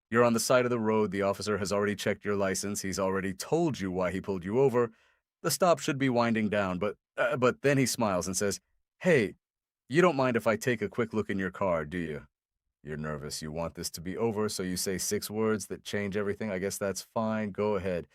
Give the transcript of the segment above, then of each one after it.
You're on the side of the road, the officer has already checked your license, he's already told you why he pulled you over. The stop should be winding down, but then he smiles and says, "Hey, you don't mind if I take a quick look in your car, do you?" You're nervous. You want this to be over, so you say 6 words that change everything. I guess that's fine. Go ahead.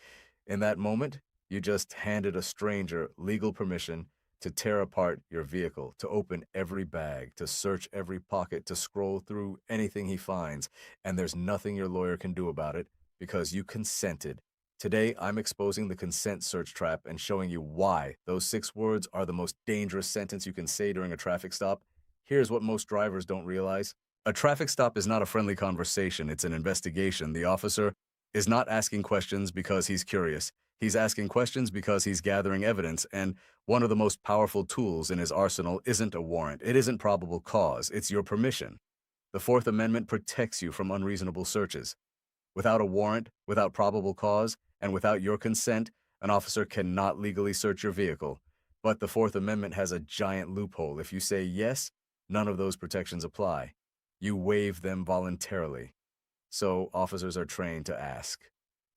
In that moment, you just handed a stranger legal permission to tear apart your vehicle, to open every bag, to search every pocket, to scroll through anything he finds. And there's nothing your lawyer can do about it because you consented. Today, I'm exposing the consent search trap and showing you why those 6 words are the most dangerous sentence you can say during a traffic stop. Here's what most drivers don't realize. A traffic stop is not a friendly conversation, it's an investigation. The officer is not asking questions because he's curious. He's asking questions because he's gathering evidence, and one of the most powerful tools in his arsenal isn't a warrant. It isn't probable cause, it's your permission. The Fourth Amendment protects you from unreasonable searches. Without a warrant, without probable cause, and without your consent, an officer cannot legally search your vehicle. But the Fourth Amendment has a giant loophole. If you say yes, none of those protections apply. You waive them voluntarily. So officers are trained to ask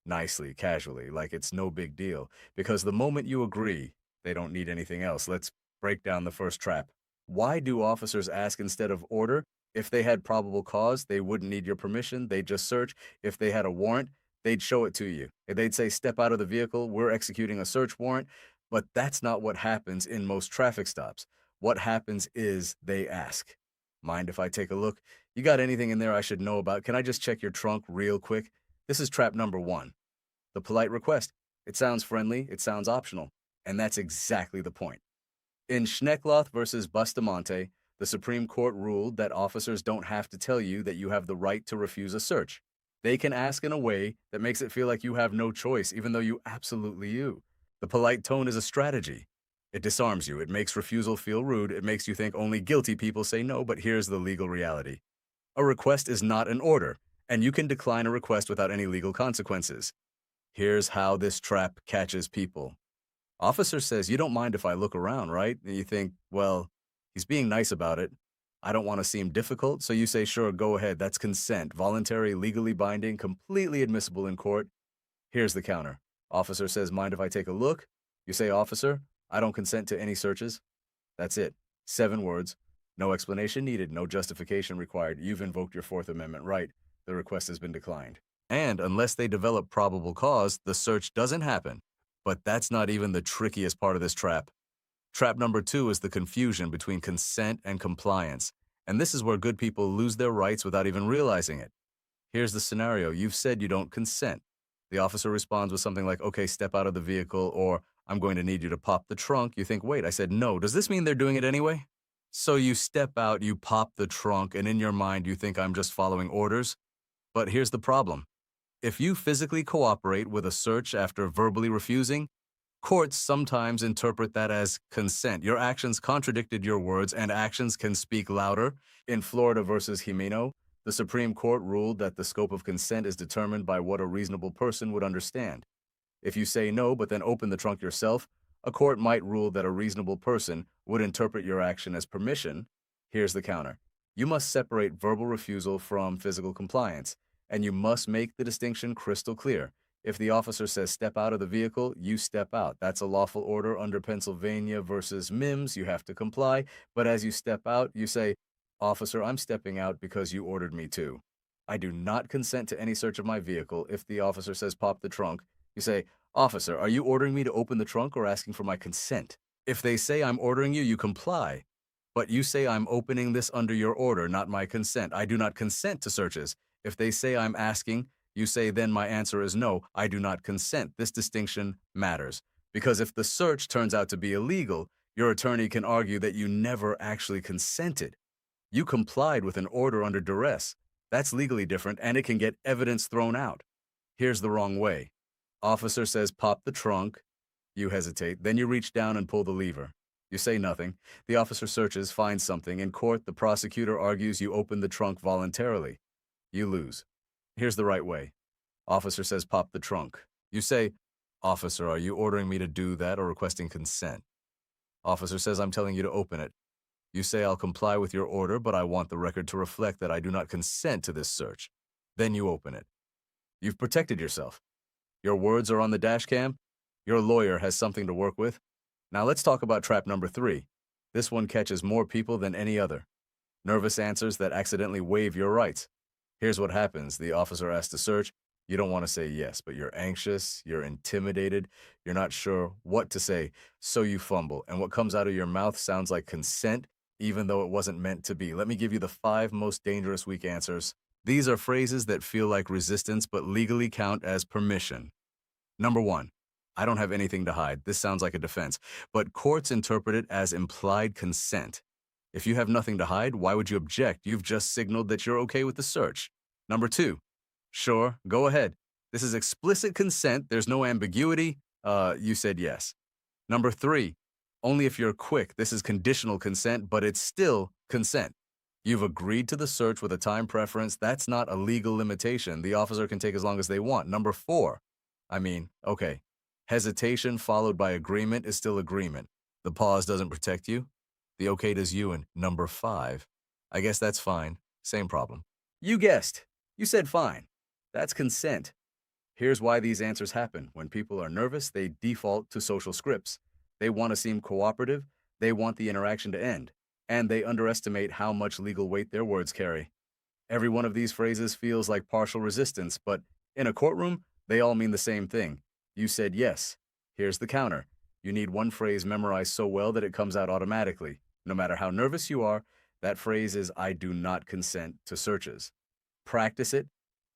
nicely, casually, like it's no big deal. Because the moment you agree, they don't need anything else. Let's break down the first trap. Why do officers ask instead of order? If they had probable cause, they wouldn't need your permission. They'd just search. If they had a warrant, they'd show it to you. They'd say, "Step out of the vehicle. We're executing a search warrant." But that's not what happens in most traffic stops. What happens is they ask, "Mind if I take a look? You got anything in there I should know about? Can I just check your trunk real quick?" This is trap number one. The polite request. It sounds friendly, it sounds optional, and that's exactly the point. In Schneckloth versus Bustamante, the Supreme Court ruled that officers don't have to tell you that you have the right to refuse a search. They can ask in a way that makes it feel like you have no choice, even though you absolutely do. The polite tone is a strategy. It disarms you. It makes refusal feel rude. It makes you think only guilty people say no, but here's the legal reality. A request is not an order, and you can decline a request without any legal consequences. Here's how this trap catches people. Officer says, "You don't mind if I look around, right?" And you think, well, he's being nice about it. I don't want to seem difficult, so you say, "Sure, go ahead." That's consent, voluntary, legally binding, completely admissible in court. Here's the counter. Officer says, "Mind if I take a look?" You say, "Officer, I don't consent to any searches." That's it. 7 words. No explanation needed, no justification required. You've invoked your Fourth Amendment right. The request has been declined. And unless they develop probable cause, the search doesn't happen. But that's not even the trickiest part of this trap. Trap number two is the confusion between consent and compliance. And this is where good people lose their rights without even realizing it. Here's the scenario. You've said you don't consent. The officer responds with something like, "Okay, step out of the vehicle," or "I'm going to need you to pop the trunk." You think, wait, I said no. Does this mean they're doing it anyway? So you step out, you pop the trunk, and in your mind you think I'm just following orders. But here's the problem. If you physically cooperate with a search after verbally refusing, courts sometimes interpret that as consent. Your actions contradicted your words, and actions can speak louder. In Florida versus Jimeno, the Supreme Court ruled that the scope of consent is determined by what a reasonable person would understand. If you say no but then open the trunk yourself, a court might rule that a reasonable person would interpret your action as permission. Here's the counter. You must separate verbal refusal from physical compliance, and you must make the distinction crystal clear. If the officer says step out of the vehicle, you step out. That's a lawful order under Pennsylvania versus Mims. You have to comply. But as you step out, you say, "Officer, I'm stepping out because you ordered me to. I do not consent to any search of my vehicle." If the officer says pop the trunk, you say, "Officer, are you ordering me to open the trunk or asking for my consent?" If they say I'm ordering you, you comply. But you say I'm opening this under your order, not my consent. I do not consent to searches. If they say I'm asking, you say then my answer is no, I do not consent. This distinction matters. Because if the search turns out to be illegal, your attorney can argue that you never actually consented. You complied with an order under duress. That's legally different, and it can get evidence thrown out. Here's the wrong way. Officer says pop the trunk. You hesitate. Then you reach down and pull the lever. You say nothing. The officer searches, finds something. In court, the prosecutor argues you opened the trunk voluntarily. You lose. Here's the right way. Officer says pop the trunk. You say, "Officer, are you ordering me to do that or requesting consent?" Officer says, "I'm telling you to open it." You say, "I'll comply with your order, but I want the record to reflect that I do not consent to this search." Then you open it. You've protected yourself. Your words are on the dash cam. Your lawyer has something to work with. Now let's talk about trap number 3. This one catches more people than any other. Nervous answers that accidentally waive your rights. Here's what happens. The officer asks to search. You don't want to say yes, but you're anxious, you're intimidated, you're not sure what to say, so you fumble. And what comes out of your mouth sounds like consent, even though it wasn't meant to be. Let me give you the 5 most dangerous weak answers. These are phrases that feel like resistance, but legally count as permission. Number 1, I don't have anything to hide. This sounds like a defense, but courts interpret it as implied consent. If you have nothing to hide, why would you object? You've just signaled that you're okay with the search. Number 2, sure, go ahead. This is explicit consent. There's no ambiguity. You said yes. Number 3, only if you're quick. This is conditional consent, but it's still consent. You've agreed to the search with a time preference. That's not a legal limitation. The officer can take as long as they want. Number 4, okay, hesitation followed by agreement is still agreement. The pause doesn't protect you. The okay does you. And number 5, I guess that's fine. Same problem. You guessed. You said fine. That's consent. Here's why these answers happen. When people are nervous, they default to social scripts. They want to seem cooperative. They want the interaction to end. And they underestimate how much legal weight their words carry. Every one of these phrases feels like partial resistance, but in a courtroom, they all mean the same thing. You said yes. Here's the counter. You need one phrase memorized so well that it comes out automatically. No matter how nervous you are, that phrase is I do not consent to searches. Practice it.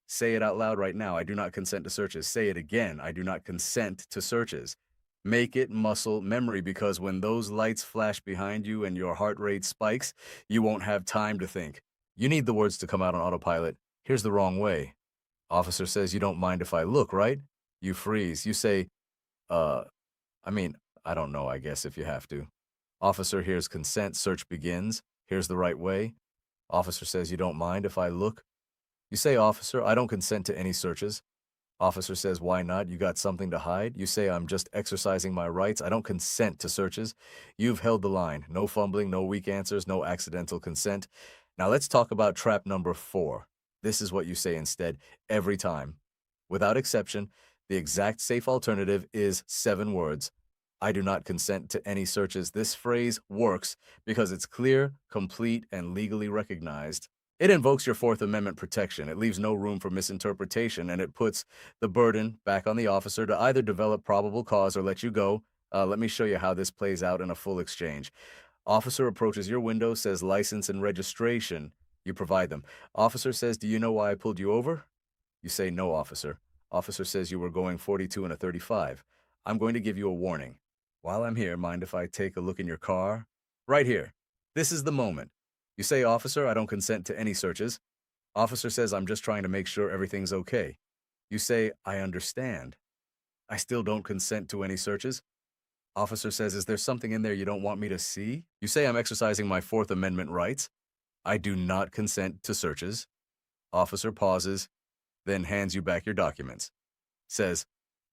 Say it out loud right now. I do not consent to searches. Say it again. I do not consent to searches. Make it muscle memory, because when those lights flash behind you and your heart rate spikes, you won't have time to think. You need the words to come out on autopilot. Here's the wrong way. Officer says, you don't mind if I look, right? You freeze. You say, uh, I don't know, I guess, if you have to. Officer hears consent. Search begins. Here's the right way. Officer says, you don't mind if I look? You say, officer, I don't consent to any searches. Officer says, why not? You got something to hide? You say, I'm just exercising my rights. I don't consent to searches. You've held the line. No fumbling, no weak answers, no accidental consent. Now let's talk about trap number 4. This is what you say instead every time. Without exception, the exact safe alternative is 7 words. I do not consent to any searches. This phrase works because it's clear, complete, and legally recognized. It invokes your Fourth Amendment protection. It leaves no room for misinterpretation, and it puts the burden back on the officer to either develop probable cause or let you go. Let me show you how this plays out in a full exchange. Officer approaches your window, says license and registration. You provide them. Officer says, do you know why I pulled you over? You say, no, officer. Officer says you were going 42 and a 35. I'm going to give you a warning. While I'm here, mind if I take a look in your car? Right here. This is the moment. You say, officer, I don't consent to any searches. Officer says, I'm just trying to make sure everything's okay. You say, I understand. I still don't consent to any searches. Officer says, is there something in there you don't want me to see? You say, I'm exercising my Fourth Amendment rights. I do not consent to searches. Officer pauses, then hands you back your documents. Says,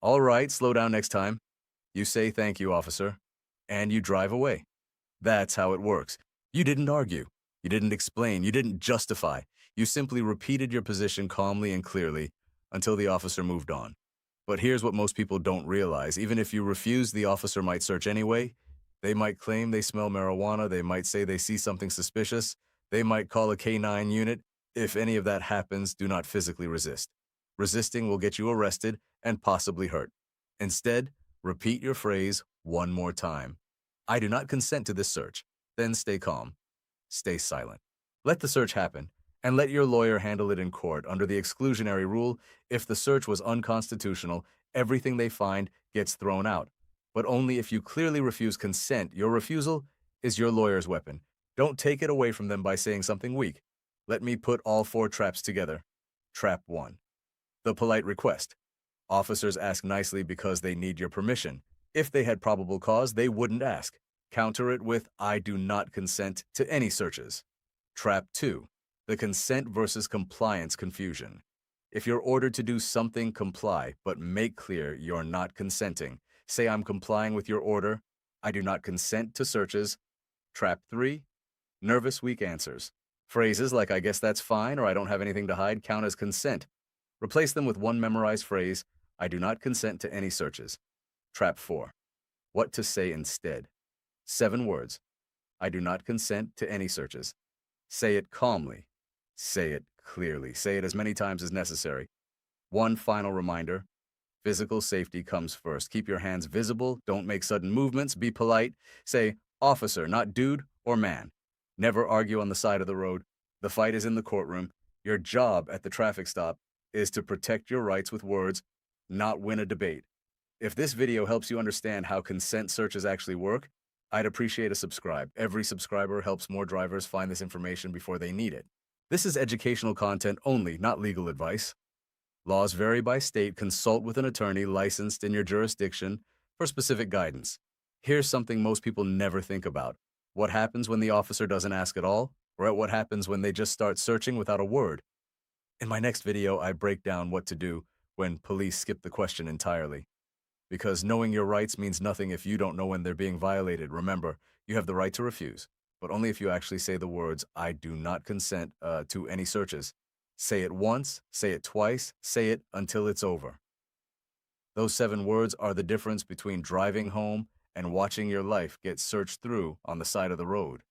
all right, slow down next time. You say, thank you, officer, and you drive away. That's how it works. You didn't argue. You didn't explain. You didn't justify. You simply repeated your position calmly and clearly until the officer moved on. But here's what most people don't realize. Even if you refuse, the officer might search anyway. They might claim they smell marijuana. They might say they see something suspicious. They might call a K-9 unit. If any of that happens, do not physically resist. Resisting will get you arrested and possibly hurt. Instead, repeat your phrase one more time. I do not consent to this search. Then stay calm. Stay silent. Let the search happen, and let your lawyer handle it in court. Under the exclusionary rule, if the search was unconstitutional, everything they find gets thrown out. But only if you clearly refuse consent. Your refusal is your lawyer's weapon. Don't take it away from them by saying something weak. Let me put all 4 traps together. Trap 1. The polite request. Officers ask nicely because they need your permission. If they had probable cause, they wouldn't ask. Counter it with, I do not consent to any searches. Trap 2. The consent versus compliance confusion. If you're ordered to do something, comply, but make clear you're not consenting. Say, I'm complying with your order. I do not consent to searches. Trap 3. Nervous, weak answers. Phrases like "I guess that's fine" or "I don't have anything to hide" count as consent. Replace them with one memorized phrase: "I do not consent to any searches." Trap 4. What to say instead. 7 words. I do not consent to any searches. Say it calmly. Say it clearly. Say it as many times as necessary. One final reminder: physical safety comes first. Keep your hands visible. Don't make sudden movements. Be polite. Say officer, not dude or man. Never argue on the side of the road. The fight is in the courtroom. Your job at the traffic stop is to protect your rights with words, not win a debate. If this video helps you understand how consent searches actually work, I'd appreciate a subscribe. Every subscriber helps more drivers find this information before they need it. This is educational content only, not legal advice. Laws vary by state. Consult with an attorney licensed in your jurisdiction for specific guidance. Here's something most people never think about. What happens when the officer doesn't ask at all? Or what happens when they just start searching without a word? In my next video, I break down what to do when police skip the question entirely. Because knowing your rights means nothing if you don't know when they're being violated. Remember, you have the right to refuse, but only if you actually say the words, "I do not consent to any searches." Say it once, say it twice, say it until it's over. Those 7 words are the difference between driving home and watching your life get searched through on the side of the road.